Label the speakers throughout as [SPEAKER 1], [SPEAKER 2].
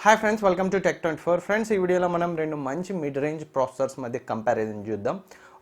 [SPEAKER 1] Hi friends, welcome to టెక్24. Friends, ఈ వీడియోలో మనం రెండు మంచి మిడ్ రేంజ్ ప్రాసెసర్స్ మధ్య కంపారిజన్ చూద్దాం.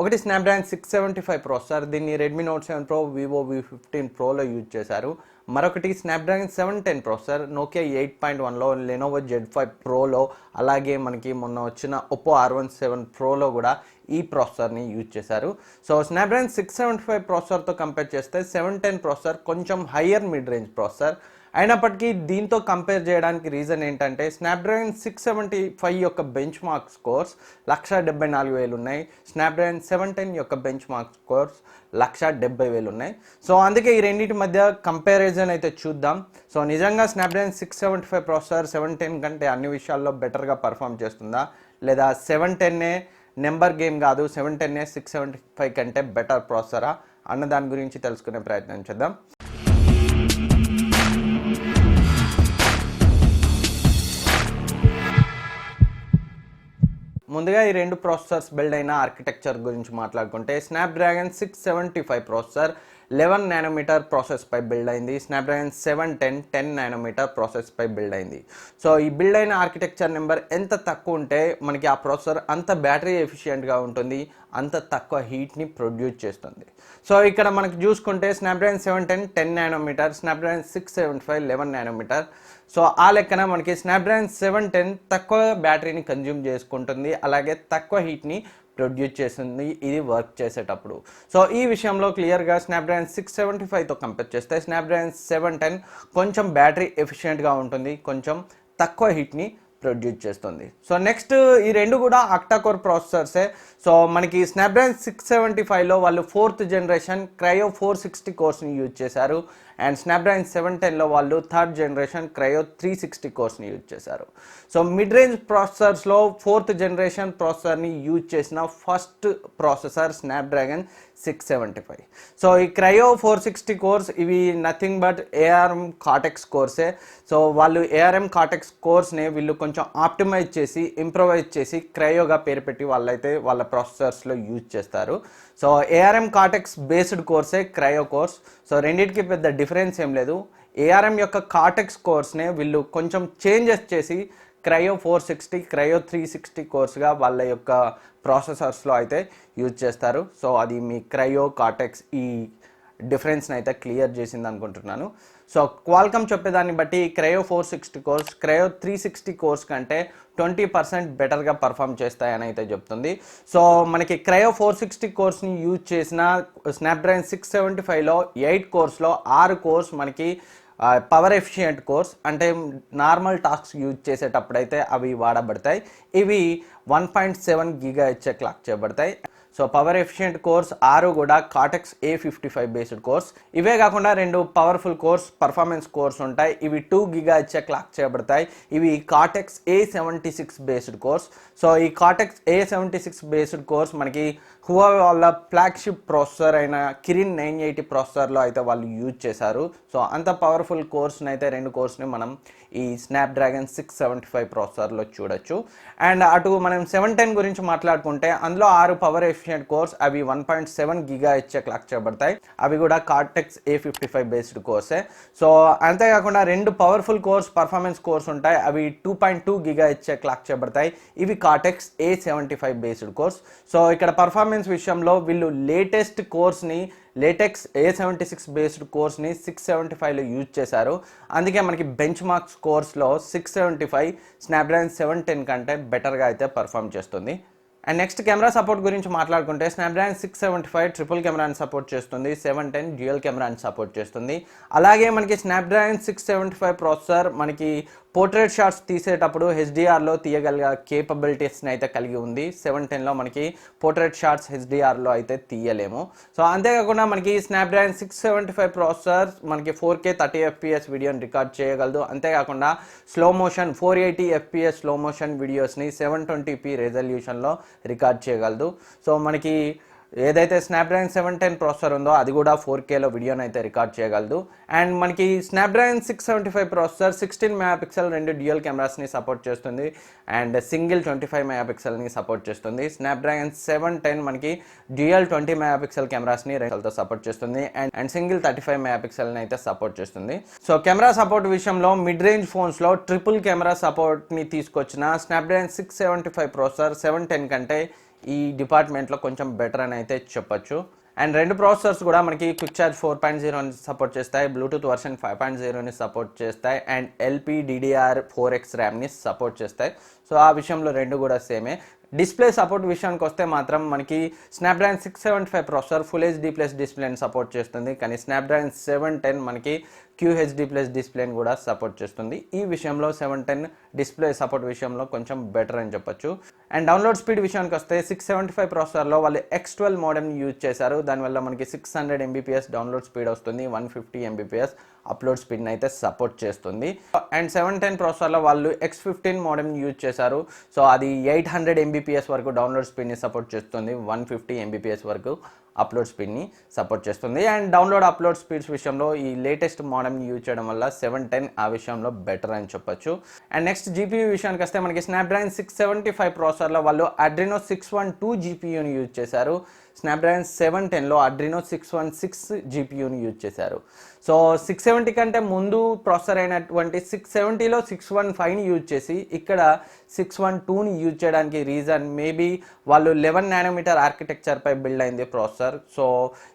[SPEAKER 1] ఒకటి స్నాప్డ్రాగన్ 675 ప్రాసెసర్, దీన్ని Redmi note 7 pro, Vivo V15 ప్రోలో యూజ్ చేశారు. మరొకటి స్నాప్డ్రాగన్ 710 ప్రాసెసర్, నోకియా 8.1లో, లెనోవో Z5 ప్రోలో, అలాగే మనకి మొన్న వచ్చిన ఒప్పో R17 ప్రోలో కూడా ఈ ప్రాసెసర్ని యూజ్ చేశారు. సో స్నాప్డ్రాగన్ 675 ప్రాసెసర్తో కంపేర్ చేస్తే 710 ప్రాసెసర్ కొంచెం హయ్యర్ మిడ్ రేంజ్ ప్రాసెసర్. అయినప్పటికీ దీంతో కంపేర్ చేయడానికి రీజన్ ఏంటంటే స్నాప్డ్రాగన్ 675 యొక్క బెంచ్ మార్క్ స్కోర్స్ 1,74,000 ఉన్నాయి. స్నాప్డ్రాగన్ 710 యొక్క బెంచ్ మార్క్ స్కోర్స్ 1,70,000 ఉన్నాయి. సో అందుకే ఈ రెండింటి మధ్య కంపారిజన్ అయితే చూద్దాం. సో నిజంగా స్నాప్డ్రాగన్ 675 ప్రాసెసర్ 710 కంటే అన్ని విషయాల్లో బెటర్గా పర్ఫామ్ చేస్తుందా, లేదా 710 నెంబర్ గేమ్ కాదు 710 675 కంటే బెటర్ ప్రాసెసరా అన్న దాని గురించి తెలుసుకునే ప్రయత్నం చేద్దాం. ముందుగా ఈ రెండు ప్రాసెసర్స్ బిల్డ్ అయిన ఆర్కిటెక్చర్ గురించి మాట్లాడుకుంటే స్నాప్డ్రాగన్ 675 ప్రాసెసర్ 11 నానోమీటర్ ప్రాసెస్ పై బిల్డ్ అయింది. స్నాప్డ్రాగన్ 710 10 నానోమీటర్ ప్రాసెస్ పై బిల్డ్ అయింది. సో ఈ బిల్డ్ అయిన ఆర్కిటెక్చర్ నెంబర్ ఎంత తక్కువ ఉంటే మనకి ఆ ప్రాసెసర్ అంత బ్యాటరీ ఎఫిషియెంట్గా ఉంటుంది, అంత తక్కువ హీట్ని ప్రొడ్యూస్ చేస్తుంది. సో ఇక్కడ మనకి చూసుకుంటే Snapdragon 710 10 nanometre, Snapdragon 675 11 nanometre. So ఆ లెక్కన మనకి స్నాప్డ్రాగన్ 710 తక్కువ బ్యాటరీని కన్జ్యూమ్ చేసుకుంటుంది, అలాగే తక్కువ హీట్ని ప్రొడ్యూస్ చేస్తుంది ఇది వర్క్ చేసేటప్పుడు. సో ఈ విషయంలో క్లియర్గా స్నాప్డ్రాగన్ 675తో కంపేర్ చేస్తే స్నాప్డ్రాగన్ 710 కొంచెం బ్యాటరీ ఎఫిషియెంట్గా ఉంటుంది, కొంచెం తక్కువ హీట్ని ప్రొడ్యూస్ చేస్తుంది. సో నెక్స్ట్ ఈ రెండు కూడా అక్టా కోర్ ప్రాసెసర్సే. సో మనకి స్నాప్డ్రాగన్ 675లో వాళ్ళు 4th జనరేషన్ క్రయో 460 కోర్స్ని యూజ్ చేశారు, అండ్ స్నాప్డ్రాగన్ 710లో వాళ్ళు 3rd జనరేషన్ క్రయో 360 కోర్స్ని యూజ్ చేశారు. సో మిడ్ రేంజ్ ప్రాసెసర్స్లో 4th జనరేషన్ ప్రాసెసర్ని యూజ్ చేసిన ఫస్ట్ ప్రాసెసర్ స్నాప్డ్రాగన్ 675. సో ఈ క్రయో 460 కోర్స్ ఇవి నథింగ్ బట్ ARM కార్టెక్స్ కోర్సే. సో వాళ్ళు ARM కార్టెక్స్ కోర్స్ని వీళ్ళు కొంచెం ఆప్టిమైజ్ చేసి ఇంప్రొవైజ్ చేసి క్రయోగా పేరు పెట్టి వాళ్ళైతే వాళ్ళ ప్రాసెసర్స్లో యూజ్ చేస్తారు. సో ARM కార్టెక్స్ బేస్డ్ కోర్సే క్రయో కోర్స్. సో రెండింటికి పెద్ద డిఫరెన్స్ ఏం లేదు. ARM యొక్క కార్టెక్స్ కోర్స్నే వీళ్ళు కొంచెం చేంజెస్ చేసి క్రయో 460 క్రయో 360 కోర్స్గా వాళ్ళ యొక్క ప్రాసెసర్స్లో అయితే యూజ్ చేస్తారు. సో అది మీ క్రయో కార్టెక్స్ ఈ డిఫరెన్స్ని అయితే క్లియర్ చేసింది అనుకుంటున్నాను. సో క్వాల్కమ్ చెప్పేదాన్ని బట్టి క్రయో 460 కోర్స్ క్రయో 360 కోర్స్ కంటే 20% బెటర్గా పర్ఫామ్ చేస్తాయని అయితే చెప్తుంది. సో మనకి క్రయో 460 కోర్స్ని యూజ్ చేసిన స్నాప్డ్రాగన్ 675లో 8 కోర్స్లో 6 కోర్స్ మనకి పవర్ ఎఫిషియంట్ కోర్స్, అంటే నార్మల్ టాస్క్స్ యూజ్ చేసేటప్పుడైతే అవి వాడబడతాయి. ఇవి 1.7 GHz క్లాక్ చేయబడతాయి. సో పవర్ ఎఫిషియంట్ కోర్స్ 6 కూడా కార్టెక్స్ A55 బేస్డ్ కోర్స్. ఇవే కాకుండా రెండు పవర్ఫుల్ కోర్స్ పర్ఫార్మెన్స్ కోర్స్ ఉంటాయి, ఇవి 2 GHz క్లాక్ చేయబడతాయి. ఇవి cortex A76 based cores. So ఈ కార్టెక్స్ A76 బేస్డ్ కోర్స్ మనకి హువావే వాళ్ళ ఫ్లాగ్షిప్ ప్రాసెసర్ అయిన కిరిన్ 980 ప్రాసెసర్లో అయితే వాళ్ళు యూజ్ చేశారు. సో అంత పవర్ఫుల్ కోర్స్ని అయితే రెండు కోర్స్ని మనం ఈ స్నాప్డ్రాగన్ 675 ప్రాసెసర్లో చూడొచ్చు. అండ్ అటు మనం 710 గురించి మాట్లాడుకుంటే అందులో 6 పవర్ ఎఫిషియంట్ కోర్స్, అవి 1.7 GHz క్లాక్ చేయబడతాయి. అవి కూడా కార్టెక్స్ A55 బేస్డ్ కోర్సే. సో అంతేకాకుండా రెండు పవర్ఫుల్ కోర్స్ పర్ఫార్మెన్స్ కోర్స్ ఉంటాయి, అవి 2.2 GHz క్లాక్ చేయబడతాయి. ఇవి Cortex A75 based cores. So ఇక్కడ పర్ఫార్మెన్స్ విషయంలో వీళ్ళు లేటెస్ట్ కోర్స్ని లేటెక్స్ A76 బేస్డ్ కోర్స్ని 675లో యూజ్ చేశారు. అందుకే మనకి బెంచ్ మార్క్ స్కోర్స్లో 675 స్నాప్డ్రాగన్ 710 కంటే బెటర్గా అయితే పర్ఫామ్ చేస్తుంది. అండ్ నెక్స్ట్ కెమెరా సపోర్ట్ గురించి మాట్లాడుకుంటే స్నాప్డ్రాగన్ 675 ట్రిపుల్ కెమెరాని సపోర్ట్ చేస్తుంది, 710 డ్యూయల్ కెమెరాని సపోర్ట్ చేస్తుంది. అలాగే మనకి స్నాప్డ్రాగన్ 675 ప్రాసెసర్ మనకి పోర్ట్రేట్ షాట్స్ తీసేటప్పుడు HDRలో తీయగలిగే కేపబిలిటీస్ని అయితే కలిగి ఉంది. 710లో మనకి పోర్ట్రేట్ షాట్స్ HDRలో అయితే తీయలేము. సో అంతేకాకుండా మనకి స్నాప్డ్రాగన్ 675 ప్రాసెసర్ మనకి 4K 30 FPS వీడియోని రికార్డ్ చేయగలదు. అంతేకాకుండా slow motion 480 FPS slow motion వీడియోస్ని 720p రెజల్యూషన్లో రికార్డ్ చేయగలదు. సో మనకి ఏదైతే స్నాప్డ్రాగన్ 710 ప్రాసెసర్ ఉందో అది కూడా 4Kలో వీడియోని అయితే రికార్డ్ చేయగలదు. అండ్ మనకి స్నాప్డ్రాగన్ 675 ప్రాసెసర్ 16 మెగాపిక్సెల్ 2 డ్యూయల్ కెమెరాస్ని సపోర్ట్ చేస్తుంది అండ్ సింగిల్ 25 మెగాపిక్సెల్ని సపోర్ట్ చేస్తుంది. స్నాప్డ్రాగన్ 710 మనకి డ్యూయల్ 20 మెగాపిక్సెల్ కెమెరాస్ని రెండుతో సపోర్ట్ చేస్తుంది అండ్ సింగిల్ 35 మెగాపిక్సెల్ని అయితే సపోర్ట్ చేస్తుంది. సో కెమెరా సపోర్ట్ విషయంలో మిడ్ రేంజ్ ఫోన్స్లో ట్రిపుల్ కెమెరా సపోర్ట్ని తీసుకొచ్చిన స్నాప్డ్రాగన్ 675 ప్రాసెసర్ 710 కంటే ఈ డిపార్ట్మెంట్లో కొంచెం బెటర్ అని అయితే చెప్పొచ్చు. అండ్ రెండు ప్రాసెసర్స్ కూడా మనకి క్విక్ ఛార్జ్ 4.0ని సపోర్ట్ చేస్తాయి, బ్లూటూత్ వర్షన్ 5.0ని సపోర్ట్ చేస్తాయి అండ్ LPDDR4X ర్యామ్ని సపోర్ట్ చేస్తాయి. సో ఆ విషయంలో రెండు కూడా సేమే. డిస్ప్లే సపోర్ట్ విషయానికి వస్తే మాత్రం మనకి Snapdragon 675 processor full HD plus డిస్ప్లేని సపోర్ట్ చేస్తుంది, కానీ స్నాప్డ్రాగన్ 710 మనకి QHD ప్లస్ డిస్ప్లేని కూడా సపోర్ట్ చేస్తుంది. ఈ విషయంలో 710 డిస్ప్లే సపోర్ట్ విషయంలో కొంచెం బెటర్ అని చెప్పొచ్చు. అండ్ డౌన్లోడ్ స్పీడ్ విషయానికి వస్తే 675 ప్రాసెసర్లో వాళ్ళు X12 మోడెమ్ని యూజ్ చేశారు. దానివల్ల మనకి 600 Mbps డౌన్లోడ్ స్పీడ్ వస్తుంది, 150 Mbps అప్లోడ్ స్పీడ్ని అయితే సపోర్ట్ చేస్తుంది. అండ్ 710 ప్రాసెసర్లో వాళ్ళు X15 మోడెమ్ని యూజ్ చేశారు. సో అది 800 Mbps వరకు డౌన్లోడ్ స్పీడ్ని సపోర్ట్ చేస్తుంది, 150 Mbps వరకు అప్లోడ్ స్పీడ్ని సపోర్ట్ చేస్తుంది. అండ్ డౌన్లోడ్ అప్లోడ్ స్పీడ్స్ విషయంలో ఈ లేటెస్ట్ మోడెమ్ని యూజ్ చేయడం వల్ల 710 ఆ విషయంలో బెటర్ అని చెప్పొచ్చు. అండ్ నెక్స్ట్ GPU విషయానికి వస్తే మనకి స్నాప్డ్రాగన్ 675 ప్రాసెసర్లో వాళ్ళు అడ్రినో 612 GPUని యూజ్ చేశారు. స్నాప్డ్రాగన్ 710లో అడ్రినో 616 GPUని యూజ్ చేశారు. సో 670 కంటే ముందు ప్రాసెసర్ అయినటువంటి 670లో 615ని యూజ్ చేసి ఇక్కడ 612ని యూజ్ చేయడానికి రీజన్ మేబీ వాళ్ళు 11 నానోమీటర్ ఆర్కిటెక్చర్పై బిల్డ్ అయింది ప్రాసెసర్. సో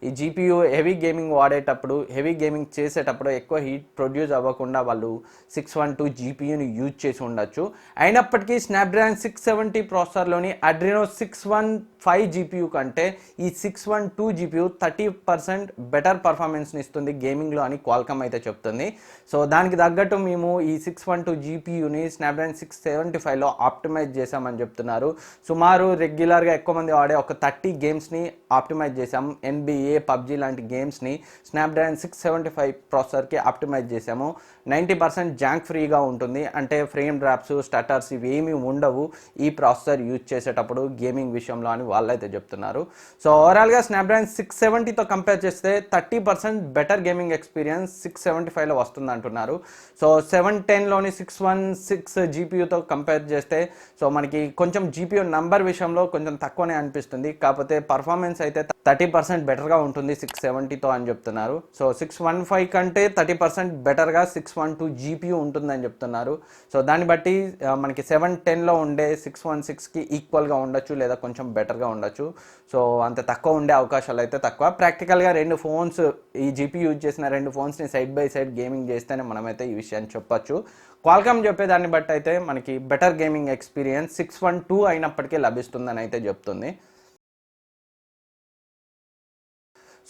[SPEAKER 1] ఈ GPU హెవీ గేమింగ్ వాడేటప్పుడు, హెవీ గేమింగ్ చేసేటప్పుడు ఎక్కువ హీట్ ప్రొడ్యూస్ అవ్వకుండా వాళ్ళు 612 GPUని యూజ్ చేసి ఉండొచ్చు. అయినప్పటికీ స్నాప్డ్రాగన్ 670 ప్రాసెసర్లోని అడ్రినో 615 GPU కంటే ఈ 612 GPU 30% బెటర్ పర్ఫార్మెన్స్ని ఇస్తుంది గేమింగ్లో అని క్వాల్కమ్ అయితే చెప్తుంది. సో దానికి తగ్గట్టు మేము ఈ 612 GPUని స్నాప్డ్రాగన్ 675లో ఆప్టిమైజ్ చేసామని చెప్తున్నారు. సుమారు రెగ్యులర్గా ఎక్కువ మంది ఆడే ఒక 30 గేమ్స్ని ఆప్టిమైజ్ చేసాము. NBA, PUBG లాంటి గేమ్స్ని స్నాప్డ్రాగన్ 675 ప్రాసెసర్కి ఆప్టిమైజ్ చేసాము. 90% జాంక్ ఫ్రీగా ఉంటుంది, అంటే ఫ్రేమ్ డ్రాప్స్, స్టటర్స్ ఇవి ఏమీ ఉండవు ఈ ప్రాసెసర్ యూజ్ చేసేటప్పుడు గేమింగ్ విషయంలో అని వాళ్ళైతే చెప్తున్నారు. సో ఓవరాల్గా స్నాప్డ్రాగన్ 670తో కంపేర్ చేస్తే 30% బెటర్ గేమింగ్ ఎక్స్పీరియన్స్ 675లో వస్తుంది అంటున్నారు. సో 710లోని 616 GPUతో కంపేర్ చేస్తే సో మనకి కొంచెం GPU నంబర్ విషయంలో కొంచెం తక్కువనే అనిపిస్తుంది, కాకపోతే పర్ఫార్మెన్స్ అయితే 30% బెటర్గా ఉంటుంది 670తో అని చెప్తున్నారు. సో 615 కంటే 30% బెటర్గా 612 GPU ఉంటుందని చెప్తున్నారు. సో దాన్ని బట్టి మనకి 710లో ఉండే 616కి ఈక్వల్గా ఉండొచ్చు లేదా కొంచెం బెటర్గా ఉండొచ్చు. సో అంత తక్కువ ఉండే అవకాశాలు అయితే తక్కువ. ప్రాక్టికల్గా రెండు ఫోన్స్ ఈ GPU యూజ్ చేసిన రెండు ఫోన్స్ని సైడ్ బై సైడ్ గేమింగ్ చేస్తేనే మనమైతే ఈ విషయాన్ని చెప్పొచ్చు. క్వాల్కమ్ చెప్పేదాన్ని బట్టి అయితే మనకి బెటర్ గేమింగ్ ఎక్స్పీరియన్స్ 612 అయినప్పటికీ లభిస్తుందని అయితే చెప్తుంది.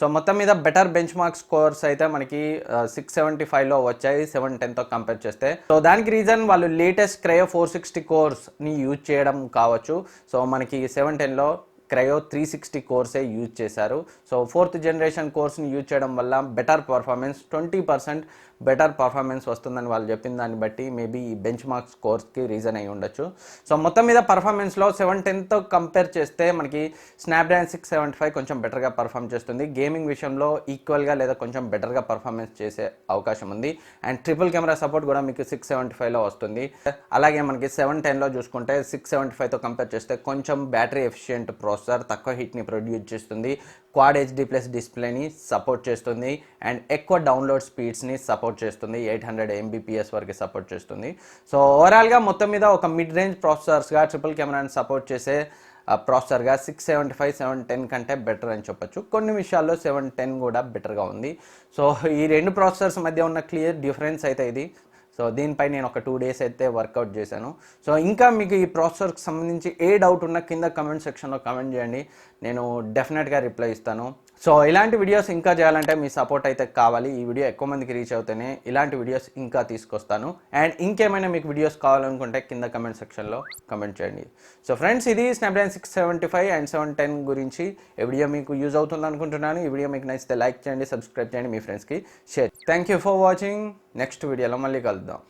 [SPEAKER 1] సో మొత్తం మీద బెటర్ బెంచ్ మార్క్ స్కోర్స్ అయితే మనకి 675లో వచ్చాయి 710తో కంపేర్ చేస్తే. సో దానికి రీజన్ వాళ్ళు లేటెస్ట్ క్రయో 460 కోర్స్ని యూజ్ చేయడం కావచ్చు. సో మనకి 710లో క్రయో 360 కోర్సే యూజ్ చేశారు. సో 4th జనరేషన్ కోర్స్ని యూజ్ చేయడం వల్ల బెటర్ పర్ఫార్మెన్స్ 20% బెటర్ పర్ఫార్మెన్స్ వస్తుందని వాళ్ళు చెప్పిన దాన్ని బట్టి మేబీ ఈ బెంచ్ మార్క్ స్కోర్స్కి రీజన్ అయి ఉండొచ్చు. సో మొత్తం మీద పర్ఫార్మెన్స్లో 710తో కంపేర్ చేస్తే మనకి స్నాప్డ్రాగన్ 675 కొంచెం బెటర్గా పర్ఫామ్ చేస్తుంది. గేమింగ్ విషయంలో ఈక్వల్గా లేదా కొంచెం బెటర్గా పర్ఫార్మెన్స్ చేసే అవకాశం ఉంది. అండ్ ట్రిపుల్ కెమెరా సపోర్ట్ కూడా మీకు 675లో వస్తుంది. అలాగే మనకి 710లో చూసుకుంటే 675తో కంపేర్ చేస్తే కొంచెం బ్యాటరీ ఎఫిషియెంట్ ప్రాసెసర్, తక్కువ హీట్ని ప్రొడ్యూస్ చేస్తుంది, క్వాడ్ HD ప్లస్ డిస్ప్లేని సపోర్ట్ చేస్తుంది అండ్ ఎక్కువ డౌన్లోడ్ స్పీడ్స్ని సపోర్ట్ చేస్తుంది, 800 Mbps వరకు సపోర్ట్ చేస్తుంది. సో ఓవరాల్గా మొత్తం మీద ఒక మిడ్ రేంజ్ ప్రాసెసర్స్గా ట్రిపుల్ కెమెరాని సపోర్ట్ చేసే ప్రాసెసర్గా 675 710 కంటే బెటర్ అని చెప్పొచ్చు. కొన్ని విషయాల్లో 710 కూడా బెటర్గా ఉంది. సో ఈ రెండు ప్రాసెసర్స్ మధ్య ఉన్న క్లియర్ డిఫరెన్స్ అయితే ఇది. సో దీనిపై నేను ఒక 2 days అయితే వర్కౌట్ చేశాను. సో ఇంకా మీకు ఈ ప్రాసెసర్కి సంబంధించి ఏ డౌట్ ఉన్నా కింద కమెంట్ సెక్షన్లో కమెంట్ చేయండి, నేను డెఫినెట్గా రిప్లై ఇస్తాను. సో ఇలాంటి వీడియోస్ ఇంకా చేయాలంటే మీ సపోర్ట్ అయితే కావాలి. ఈ వీడియో ఎక్కువ మందికి రీచ్ అవుతేనే ఇలాంటి వీడియోస్ ఇంకా తీసుకొస్తాను. అండ్ ఇంకేమైనా మీకు వీడియోస్ కావాలనుకుంటే కింద కమెంట్ సెక్షన్లో కమెంట్ చేయండి. సో ఫ్రెండ్స్, ఇది స్నాప్డ్రాగన్ 675 అండ్ 710 గురించి ఈ వీడియో మీకు యూజ్ అవుతుంది అనుకుంటున్నాను. ఈ వీడియో మీకు నచ్చితే లైక్ చేయండి, సబ్స్క్రైబ్ చేయండి, మీ ఫ్రెండ్స్కి share. Thank you for watching. Next వీడియోలో మళ్ళీ కలుద్దాం.